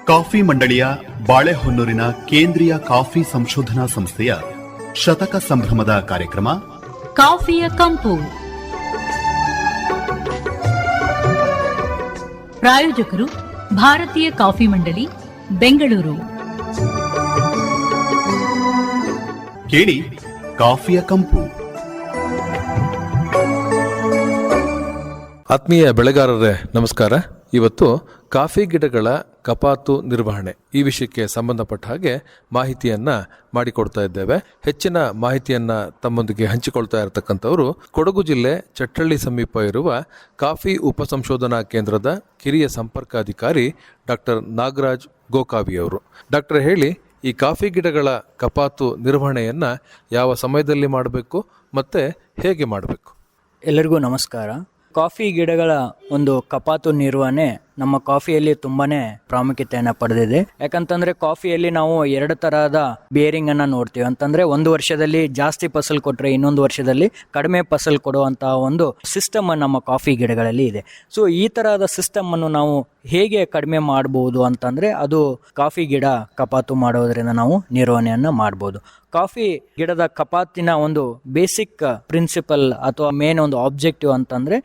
Coffee ಮಂಡಳಿಯ ಬಾಳೆಹೊನ್ನೂರಿನ ಕೇಂದ್ರೀಯ coffee ಸಂಶೋಧನಾ ಸಂಸ್ಥೆಯ ಶತಕ ಸಂಭ್ರಮದ ಕಾರ್ಯಕ್ರಮ ಕಾಫಿಯ ಕಂಪು. ಪ್ರಾಯೋಜಕರು ಭಾರತೀಯ ಕಾಫಿ ಮಂಡಳಿ, ಬೆಂಗಳೂರು. ಕೇಳಿ ಕಾಫಿಯ ಕಂಪು. ಆತ್ಮೀಯ ಬೆಳೆಗಾರರೇ ನಮಸ್ಕಾರ. ಇವತ್ತು ಕಾಫಿ ಗಿಡಗಳ ಕಪಾತು ನಿರ್ವಹಣೆ ಈ ವಿಷಯಕ್ಕೆ ಸಂಬಂಧಪಟ್ಟ ಹಾಗೆ ಮಾಹಿತಿಯನ್ನ ಮಾಡಿಕೊಡ್ತಾ ಇದ್ದೇವೆ. ಹೆಚ್ಚಿನ ಮಾಹಿತಿಯನ್ನ ತಮ್ಮೊಂದಿಗೆ ಹಂಚಿಕೊಳ್ತಾ ಇರತಕ್ಕಂಥವರು ಕೊಡಗು ಜಿಲ್ಲೆ ಚಟ್ಟಳ್ಳಿ ಸಮೀಪ ಇರುವ ಕಾಫಿ ಉಪಸಂಶೋಧನಾ ಕೇಂದ್ರದ ಕಿರಿಯ ಸಂಪರ್ಕಾಧಿಕಾರಿ ಡಾಕ್ಟರ್ ನಾಗರಾಜ್ ಗೋಕಾವಿ ಅವರು. ಡಾಕ್ಟರ್, ಹೇಳಿ, ಈ ಕಾಫಿ ಗಿಡಗಳ ಕಪಾತು ನಿರ್ವಹಣೆಯನ್ನ ಯಾವ ಸಮಯದಲ್ಲಿ ಮಾಡಬೇಕು ಮತ್ತೆ ಹೇಗೆ ಮಾಡಬೇಕು? ಎಲ್ಲರಿಗೂ ನಮಸ್ಕಾರ. ಕಾಫಿ ಗಿಡಗಳ ಒಂದು ಕಪಾತು ನಿರ್ವಹಣೆ ನಮ್ಮ ಕಾಫಿಯಲ್ಲಿ ತುಂಬಾನೇ ಪ್ರಾಮುಖ್ಯತೆಯನ್ನು ಪಡೆದಿದೆ. ಯಾಕಂತಂದ್ರೆ ಕಾಫಿಯಲ್ಲಿ ನಾವು ಎರಡು ತರಹದ ಬೇರಿಂಗ್ ಅನ್ನ ನೋಡ್ತೀವಿ. ಅಂತಂದ್ರೆ ಒಂದು ವರ್ಷದಲ್ಲಿ ಜಾಸ್ತಿ ಫಸಲು ಕೊಟ್ಟರೆ ಇನ್ನೊಂದು ವರ್ಷದಲ್ಲಿ ಕಡಿಮೆ ಫಸಲು ಕೊಡುವಂತಹ ಒಂದು ಸಿಸ್ಟಮ್ ನಮ್ಮ ಕಾಫಿ ಗಿಡಗಳಲ್ಲಿ ಇದೆ. ಸೊ ಈ ತರಹದ ಸಿಸ್ಟಮ್ ಅನ್ನು ನಾವು ಹೇಗೆ ಕಡಿಮೆ ಮಾಡಬಹುದು ಅಂತಂದ್ರೆ ಅದು ಕಾಫಿ ಗಿಡ ಕಪಾತು ಮಾಡೋದ್ರಿಂದ ನಾವು ನಿರ್ವಹಣೆಯನ್ನ ಮಾಡಬಹುದು. ಕಾಫಿ ಗಿಡದ ಕಪಾತಿನ ಒಂದು ಬೇಸಿಕ್ ಪ್ರಿನ್ಸಿಪಲ್ ಅಥವಾ ಮೇನ್ ಒಂದು ಆಬ್ಜೆಕ್ಟಿವ್ ಅಂತಂದ್ರೆ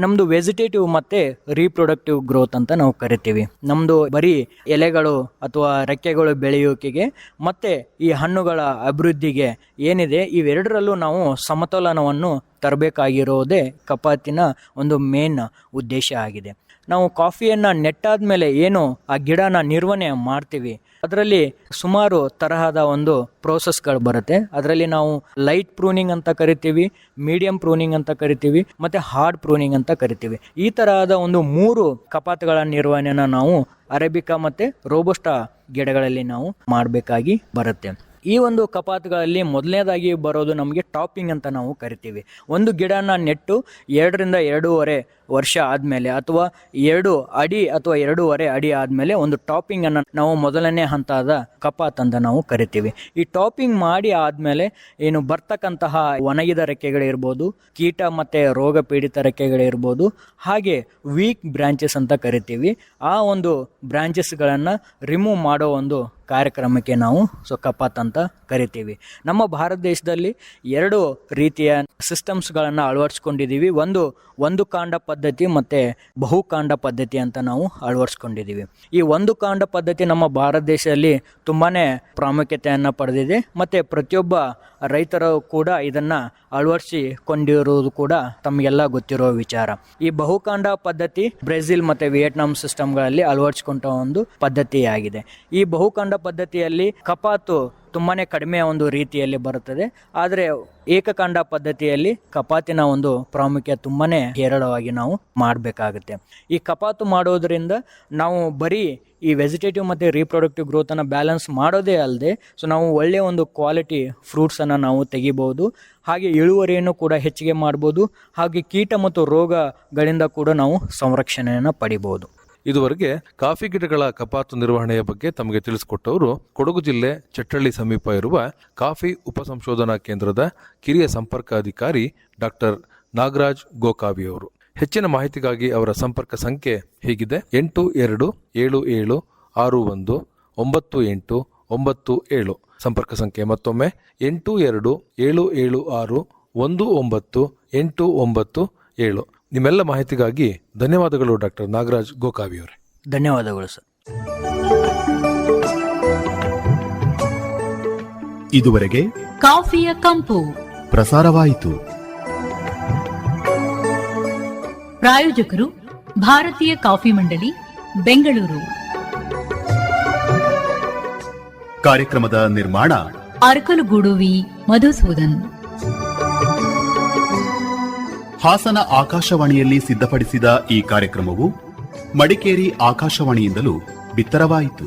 ನಮ್ದು ವೆಜಿಟೇಟಿವ್ ಮತ್ತೆ ರೀಪ್ರೊಡಕ್ಟಿವ್ ಗ್ರೋತ್ ಅಂತ ನಾವು ಕರಿತೀವಿ. ನಮ್ದು ಬರೀ ಎಲೆಗಳು ಅಥವಾ ರೆಕ್ಕೆಗಳು ಬೆಳೆಯೋಕೆಗೆ ಮತ್ತೆ ಈ ಹಣ್ಣುಗಳ ಅಭಿವೃದ್ಧಿಗೆ ಏನಿದೆ ಇವೆರಡರಲ್ಲೂ ನಾವು ಸಮತೋಲನವನ್ನು ತರಬೇಕಾಗಿರೋದೇ ಕಪಾತಿನ ಒಂದು ಮೇನ್ ಉದ್ದೇಶ ಆಗಿದೆ. ನಾವು ಕಾಫಿಯನ್ನು ನೆಟ್ಟಾದ್ಮೇಲೆ ಏನು ಆ ಗಿಡನ ನಿರ್ವಹಣೆ ಮಾಡ್ತೀವಿ ಅದರಲ್ಲಿ ಸುಮಾರು ತರಹದ ಒಂದು ಪ್ರೋಸೆಸ್ಗಳು ಬರುತ್ತೆ. ಅದರಲ್ಲಿ ನಾವು ಲೈಟ್ ಪ್ರೂನಿಂಗ್ ಅಂತ ಕರಿತೀವಿ, ಮೀಡಿಯಂ ಪ್ರೂನಿಂಗ್ ಅಂತ ಕರಿತೀವಿ, ಮತ್ತೆ ಹಾರ್ಡ್ ಪ್ರೂನಿಂಗ್ ಅಂತ ಕರಿತೀವಿ. ಈ ತರಹದ ಒಂದು 3 ಕಪಾತುಗಳ ನಿರ್ವಹಣೆನ ನಾವು ಅರೇಬಿಕಾ ಮತ್ತೆ ರೋಬಸ್ಟಾ ಗಿಡಗಳಲ್ಲಿ ನಾವು ಮಾಡಬೇಕಾಗಿ ಬರುತ್ತೆ. ಈ ಒಂದು ಕಪಾತುಗಳಲ್ಲಿ ಮೊದಲನೇದಾಗಿ ಬರೋದು ನಮಗೆ ಟಾಪಿಂಗ್ ಅಂತ ನಾವು ಕರಿತೀವಿ. ಒಂದು ಗಿಡನ ನೆಟ್ಟು 2 ರಿಂದ 2.5 ವರ್ಷ ಆದಮೇಲೆ ಅಥವಾ 2 ಅಡಿ ಅಥವಾ 2.5 ಅಡಿ ಆದಮೇಲೆ ಒಂದು ಟಾಪಿಂಗ್ ಅನ್ನು ನಾವು ಮೊದಲನೇ ಹಂತದ ಕಪಾತ್ ಅಂತ ನಾವು ಕರಿತೀವಿ. ಈ ಟಾಪಿಂಗ್ ಮಾಡಿ ಆದಮೇಲೆ ಏನು ಬರ್ತಕ್ಕಂತಹ ಒಣಗಿದ ರೆಕ್ಕೆಗಳಿರ್ಬೋದು, ಕೀಟ ಮತ್ತು ರೋಗ ಪೀಡಿತ ರೆಕ್ಕೆಗಳಿರ್ಬೋದು, ಹಾಗೆ ವೀಕ್ ಬ್ರಾಂಚಸ್ ಅಂತ ಕರಿತೀವಿ. ಆ ಒಂದು ಬ್ರಾಂಚಸ್ಗಳನ್ನು ರಿಮೂವ್ ಮಾಡೋ ಒಂದು ಕಾರ್ಯಕ್ರಮಕ್ಕೆ ನಾವು ಕಪಾತ್ ಅಂತ ಕರಿತೀವಿ. ನಮ್ಮ ಭಾರತ ದೇಶದಲ್ಲಿ 2 ರೀತಿಯ ಸಿಸ್ಟಮ್ಸ್ಗಳನ್ನು ಅಳವಡಿಸ್ಕೊಂಡಿದ್ದೀವಿ. ಒಂದು ಕಾಂಡ ಪದ್ಧತಿ ಮತ್ತು ಬಹುಕಾಂಡ ಪದ್ಧತಿ ಅಂತ ನಾವು ಅಳವಡಿಸ್ಕೊಂಡಿದ್ದೀವಿ. ಈ ಒಂದು ಕಾಂಡ ಪದ್ಧತಿ ನಮ್ಮ ಭಾರತ ದೇಶದಲ್ಲಿ ತುಂಬಾ ಪ್ರಾಮುಖ್ಯತೆಯನ್ನು ಪಡೆದಿದೆ ಮತ್ತು ಪ್ರತಿಯೊಬ್ಬ ರೈತರು ಕೂಡ ಇದನ್ನು ಅಳವಡಿಸಿಕೊಂಡಿರುವುದು ಕೂಡ ತಮಗೆಲ್ಲ ಗೊತ್ತಿರೋ ವಿಚಾರ. ಈ ಬಹುಕಾಂಡ ಪದ್ಧತಿ ಬ್ರೆಜಿಲ್ ಮತ್ತು ವಿಯೆಟ್ನಾಂ ಸಿಸ್ಟಮ್ಗಳಲ್ಲಿ ಅಳವಡಿಸಿಕೊಂಡ ಒಂದು ಪದ್ಧತಿಯಾಗಿದೆ. ಈ ಬಹುಕಾಂಡ ಪದ್ಧತಿಯಲ್ಲಿ ಕಪಾತು ತುಂಬಾನೇ ಕಡಿಮೆ ಒಂದು ರೀತಿಯಲ್ಲಿ ಬರುತ್ತದೆ. ಆದರೆ ಏಕಕಾಂಡ ಪದ್ಧತಿಯಲ್ಲಿ ಕಪಾತಿನ ಒಂದು ಪ್ರಾಮುಖ್ಯ ತುಂಬಾನೇ ಹೇರಳವಾಗಿ ನಾವು ಮಾಡಬೇಕಾಗುತ್ತೆ. ಈ ಕಪಾತು ಮಾಡೋದ್ರಿಂದ ನಾವು ಬರೀ ಈ ವೆಜಿಟೇಟಿವ್ ಮತ್ತು ರೀಪ್ರೊಡಕ್ಟಿವ್ ಗ್ರೋತನ್ನು ಬ್ಯಾಲೆನ್ಸ್ ಮಾಡೋದೇ ಅಲ್ಲದೆ ನಾವು ಒಳ್ಳೆಯ ಒಂದು ಕ್ವಾಲಿಟಿ ಫ್ರೂಟ್ಸನ್ನು ನಾವು ತೆಗಿಬೋದು. ಹಾಗೆ ಇಳುವರಿಯನ್ನು ಕೂಡ ಹೆಚ್ಚಿಗೆ ಮಾಡ್ಬೋದು. ಹಾಗೆ ಕೀಟ ಮತ್ತು ರೋಗಗಳಿಂದ ಕೂಡ ನಾವು ಸಂರಕ್ಷಣೆಯನ್ನು ಪಡಿಬೋದು. ಇದುವರೆಗೆ ಕಾಫಿ ಗಿಡಗಳ ಕಪಾತು ನಿರ್ವಹಣೆಯ ಬಗ್ಗೆ ತಮಗೆ ತಿಳಿಸಿಕೊಟ್ಟವರು ಕೊಡಗು ಜಿಲ್ಲೆ ಚಟ್ಟಳ್ಳಿ ಸಮೀಪ ಇರುವ ಕಾಫಿ ಉಪಸಂಶೋಧನಾ ಕೇಂದ್ರದ ಕಿರಿಯ ಸಂಪರ್ಕಾಧಿಕಾರಿ ಡಾಕ್ಟರ್ ನಾಗರಾಜ್ ಗೋಕಾವಿ ಅವರು. ಹೆಚ್ಚಿನ ಮಾಹಿತಿಗಾಗಿ ಅವರ ಸಂಪರ್ಕ ಸಂಖ್ಯೆ ಹೀಗಿದೆ: 8277619897. ಸಂಪರ್ಕ ಸಂಖ್ಯೆ ಮತ್ತೊಮ್ಮೆ 8277619897. ನಿಮ್ಮೆಲ್ಲ ಮಾಹಿತಿಗಾಗಿ ಧನ್ಯವಾದಗಳು ಡಾಕ್ಟರ್ ನಾಗರಾಜ್ ಗೋಕಾವಿ ಅವರೇ. ಧನ್ಯವಾದಗಳು ಸರ್. ಇದುವರೆಗೆ ಕಾಫಿಯ ಕಂಪು ಪ್ರಸಾರವಾಯಿತು. ಪ್ರಾಯೋಜಕರು ಭಾರತೀಯ ಕಾಫಿ ಮಂಡಳಿ, ಬೆಂಗಳೂರು. ಕಾರ್ಯಕ್ರಮದ ನಿರ್ಮಾಣ ಅರಕಲಗೂಡು ಮಧುಸೂದನ್. ಹಾಸನ ಆಕಾಶವಾಣಿಯಲ್ಲಿ ಸಿದ್ಧಪಡಿಸಿದ ಈ ಕಾರ್ಯಕ್ರಮವು ಮಡಿಕೇರಿ ಆಕಾಶವಾಣಿಯಿಂದಲೂ ಬಿತ್ತರವಾಯಿತು.